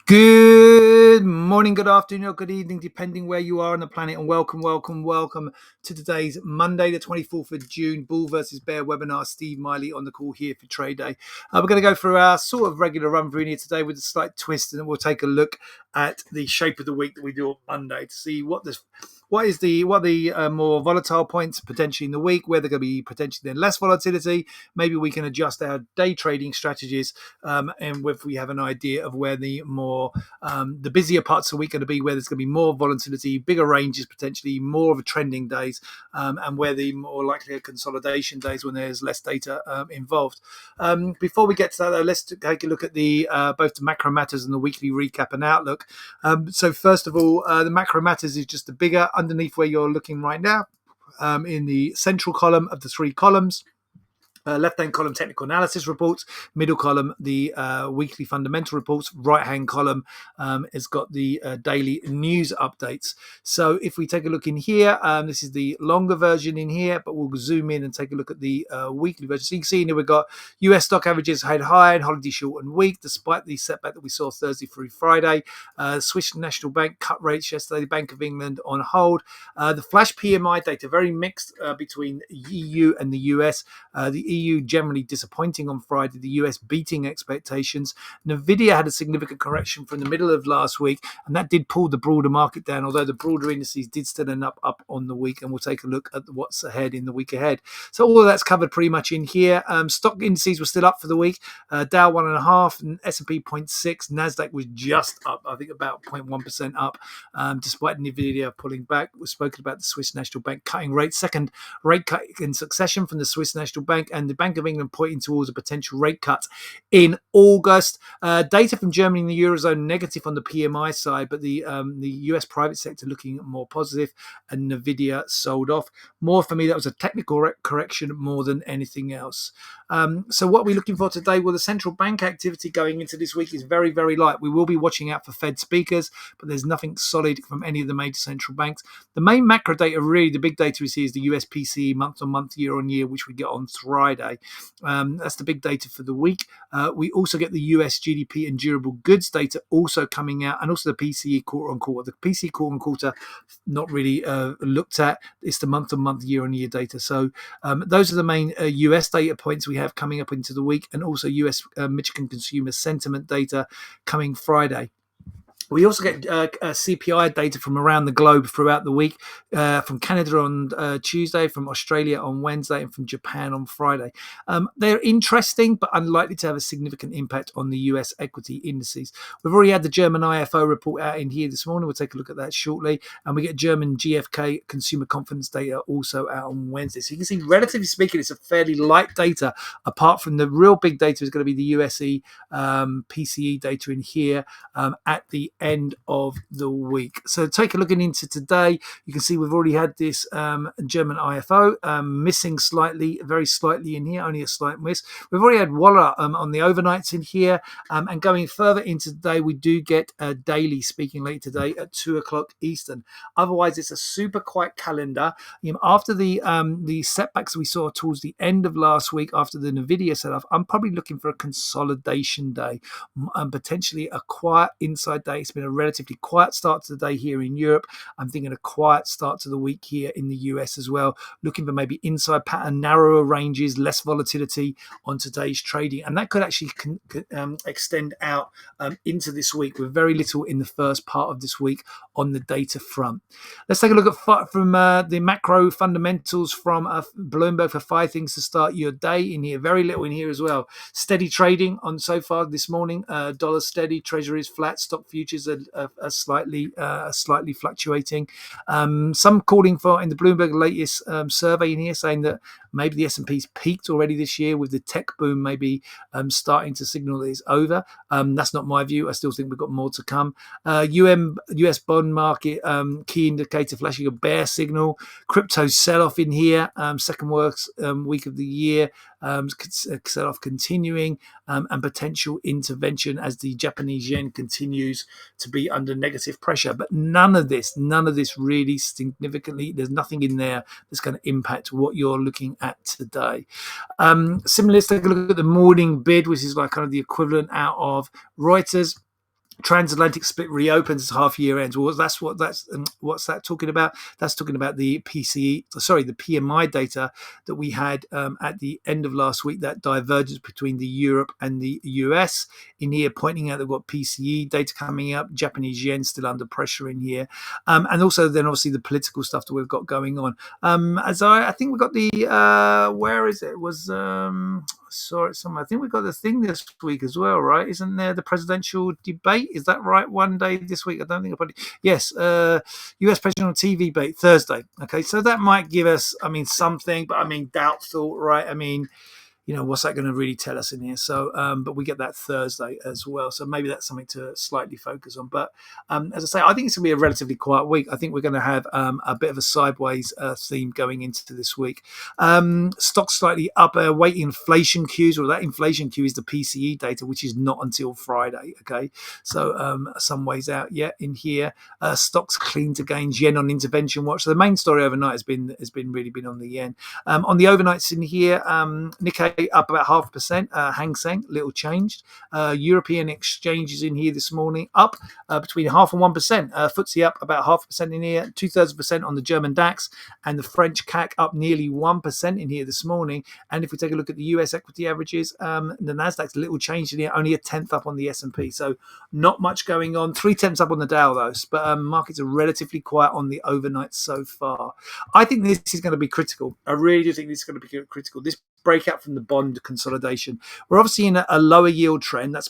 Good morning, good afternoon, or good evening, depending where you are on the planet. And welcome to today's Monday, the 24th of June, Bull versus Bear webinar. Steve Miley on the call here for Trade Day. We're going to go through our sort of regular run through here today with a slight twist, and then we'll take a look at the shape of the week that we do on Monday to see what the more volatile points potentially in the week, where they're going to be potentially then less volatility. Maybe we can adjust our day trading strategies, and if we have an idea of where the busier parts of the week are going to be, where there's going to be more volatility, bigger ranges, potentially more of a trending days, and where the more likely consolidation days when there's less data involved. Before we get to that, though, let's take a look at the both the macro matters and the weekly recap and outlook. So first of all, the macro matters is just the bigger underneath where you're looking right now, in the central column of the three columns. Left-hand column, technical analysis reports. Middle column, the weekly fundamental reports. Right-hand column has got the daily news updates. So if we take a look in here, this is the longer version in here, but we'll zoom in and take a look at the weekly version. So you can see in here we've got US stock averages had high and holiday shortened week, despite the setback that we saw Thursday through Friday. Swiss National Bank cut rates yesterday. The Bank of England on hold. The flash PMI data, very mixed between EU and the US. The EU generally disappointing on Friday, the US beating expectations. Nvidia had a significant correction from the middle of last week, and that did pull the broader market down, although the broader indices did still end up on the week, and we'll take a look at what's ahead in the week ahead. So all of that's covered pretty much in here. Stock indices were still up for the week. Dow 1.5%, and S&P 0.6%. Nasdaq was just up, I think about 0.1% up, despite Nvidia pulling back. We've spoken about the Swiss National Bank cutting rates, second rate cut in succession from the Swiss National Bank, and the Bank of England pointing towards a potential rate cut in August. Data from Germany and the Eurozone negative on the PMI side, but the US private sector looking more positive, and Nvidia sold off. More for me, that was a technical correction more than anything else. So what are we looking for today? Well, the central bank activity going into this week is very, very light. We will be watching out for Fed speakers, but there's nothing solid from any of the major central banks. The main macro data, really, the big data we see is the US PCE month-on-month, year-on-year, which we get on Friday. That's the big data for the week. We also get the US GDP and durable goods data also coming out, and also the PCE quarter-on-quarter. The PCE quarter-on-quarter not really looked at. It's the month-on-month, year-on-year data. So those are the main US data points we have coming up into the week, and also US Michigan consumer sentiment data coming Friday. We also get CPI data from around the globe throughout the week, from Canada on Tuesday, from Australia on Wednesday, and from Japan on Friday. They're interesting, but unlikely to have a significant impact on the US equity indices. We've already had the German IFO report out in here this morning. We'll take a look at that shortly. And we get German GfK consumer confidence data also out on Wednesday. So you can see, relatively speaking, it's a fairly light data, apart from the real big data is going to be the USE PCE data in here at the end of the week. So take a look into today. You can see we've already had this German IFO missing slightly, very slightly in here, only a slight miss. We've already had Waller on the overnights in here, and going further into today, we do get a daily speaking late today at 2 o'clock Eastern. Otherwise, it's a super quiet calendar. After the setbacks we saw towards the end of last week, after the Nvidia set off, I'm probably looking for a consolidation day, and potentially a quiet inside day. It's been a relatively quiet start to the day here in Europe. I'm thinking a quiet start to the week here in the US as well. Looking for maybe inside pattern, narrower ranges, less volatility on today's trading. And that could actually extend out into this week, with very little in the first part of this week on the data front. Let's take a look at from the macro fundamentals from Bloomberg for 5 things to start your day in here. Very little in here as well. Steady trading on so far this morning. Dollar steady, treasuries flat, stock futures are slightly fluctuating. Some calling for, in the Bloomberg latest survey in here, saying that maybe the S&P's peaked already this year, with the tech boom maybe starting to signal that it's over. That's not my view. I still think we've got more to come. US bond market key indicator flashing a bear signal. Crypto sell-off in here, second worst week of the year. Sell-off continuing, and potential intervention as the Japanese yen continues to be under negative pressure. But none of this really significantly, there's nothing in there that's going to impact what you're looking at today. Similarly, let's take a look at the morning bid, which is like kind of the equivalent out of Reuters. Transatlantic split reopens as half year ends. Well, what's that talking about? That's talking about the the PMI data that we had at the end of last week. That divergence between the Europe and the US in here, pointing out they've got PCE data coming up. Japanese yen still under pressure in here, and also then obviously the political stuff that we've got going on. I think we got the where is it? It was saw it somewhere. I think we've got the thing this week as well, right? Isn't there the presidential debate? Is that right? One day this week? I don't think I probably. Yes, US presidential TV debate Thursday. Okay, so that might give us, I mean, something, but I mean, doubtful, right? I mean, what's that going to really tell us in here? So, but we get that Thursday as well. So maybe that's something to slightly focus on. But as I say, I think it's going to be a relatively quiet week. I think we're going to have a bit of a sideways theme going into this week. Stocks slightly up, waiting inflation cues, or that inflation cue is the PCE data, which is not until Friday. Okay, so some ways out yet in here. Stocks clean to gains, yen on intervention watch. So the main story overnight has been really been on the yen. On the overnights in here, Nikkei up about 0.5%. Hang Seng, little changed. European exchanges in here this morning up between 0.5% and 1%. FTSE up about 0.5% in here, 0.2% on the German DAX, and the French CAC up nearly 1% in here this morning. And if we take a look at the US equity averages, the Nasdaq's a little changed in here, only a tenth up on the S&P. So not much going on. 0.3 up on the Dow though, but markets are relatively quiet on the overnight so far. I think this is going to be critical. I really do think this is going to be critical. This breakout from the bond consolidation. We're obviously in a lower yield trend. That's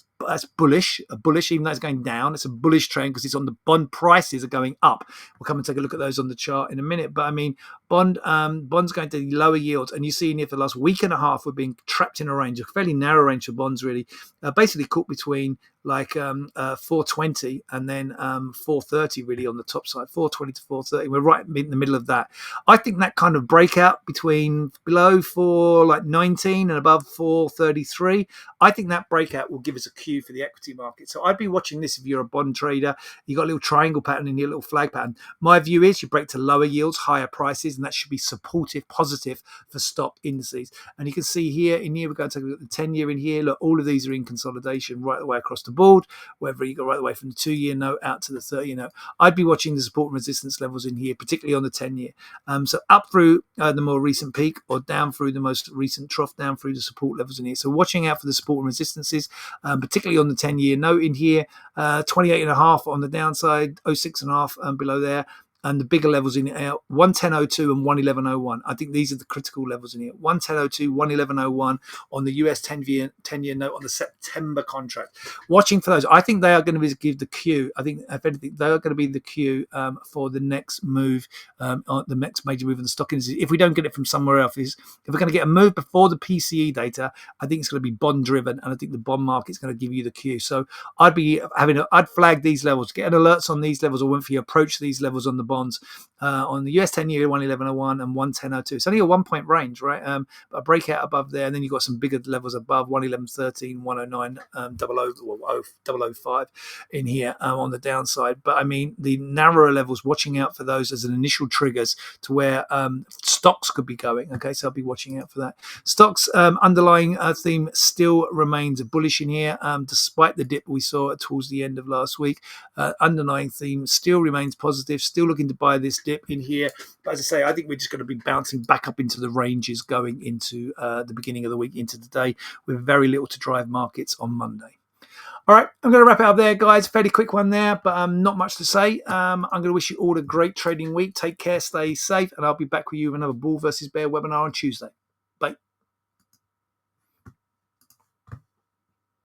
bullish, even though it's going down. It's a bullish trend because it's on the bond prices are going up. We'll come and take a look at those on the chart in a minute. But I mean, bonds going to lower yields, and you see in here for the last week and a half, we've been trapped in a range, a fairly narrow range of bonds, really, basically caught between like 420 and then 430 really on the top side, 420 to 430. We're right in the middle of that. I think that kind of breakout between below 419 and above 433, I think that breakout will give us a cue for the equity market. So I'd be watching this if you're a bond trader. You got a little triangle pattern in your little flag pattern. My view is you break to lower yields, higher prices, and that should be supportive, positive for stock indices. And you can see here in here, we're going to take a look at the 10-year in here. Look, all of these are in consolidation right the way across the board, whether you go right the way from the 2-year note out to the 30-year note. I'd be watching the support and resistance levels in here, particularly on the 10-year. So up through the more recent peak, or down through the most recent trough, down through the support levels in here. So watching out for the support and resistances, particularly on the 10-year note in here, 28.5 on the downside, 06.5 below there. And the bigger levels in here, 110.02 and 111.01. I think these are the critical levels in here. 110.02, 111.01 on the US 10-year note on the September contract. Watching for those. I think they are going to give the cue. I think, if anything, they are going to be the cue for the next move, the next major move in the stock indices. If we don't get it from somewhere else, if we're going to get a move before the PCE data, I think it's going to be bond driven, and I think the bond market's going to give you the cue. So I'd flag these levels, get alerts on these levels, or when you approach these levels on the bonds on the US 10-year, 111.01 and 110.02. It's only a 1-point range, right? But a breakout above there, and then you've got some bigger levels above, 111.13, 109, 005 in here on the downside. But I mean, the narrower levels, watching out for those as an initial triggers to where stocks could be going. Okay, so I'll be watching out for that. Stocks underlying theme still remains bullish in here, despite the dip we saw towards the end of last week. Underlying theme still remains positive, still looking to buy this dip in here. But as I say, I think we're just going to be bouncing back up into the ranges going into the beginning of the week, into today, with very little to drive markets on Monday. All right, I'm going to wrap it up there, guys. Fairly quick one there, but not much to say. I'm going to wish you all a great trading week. Take care, stay safe, and I'll be back with you with another Bull versus Bear webinar on Tuesday.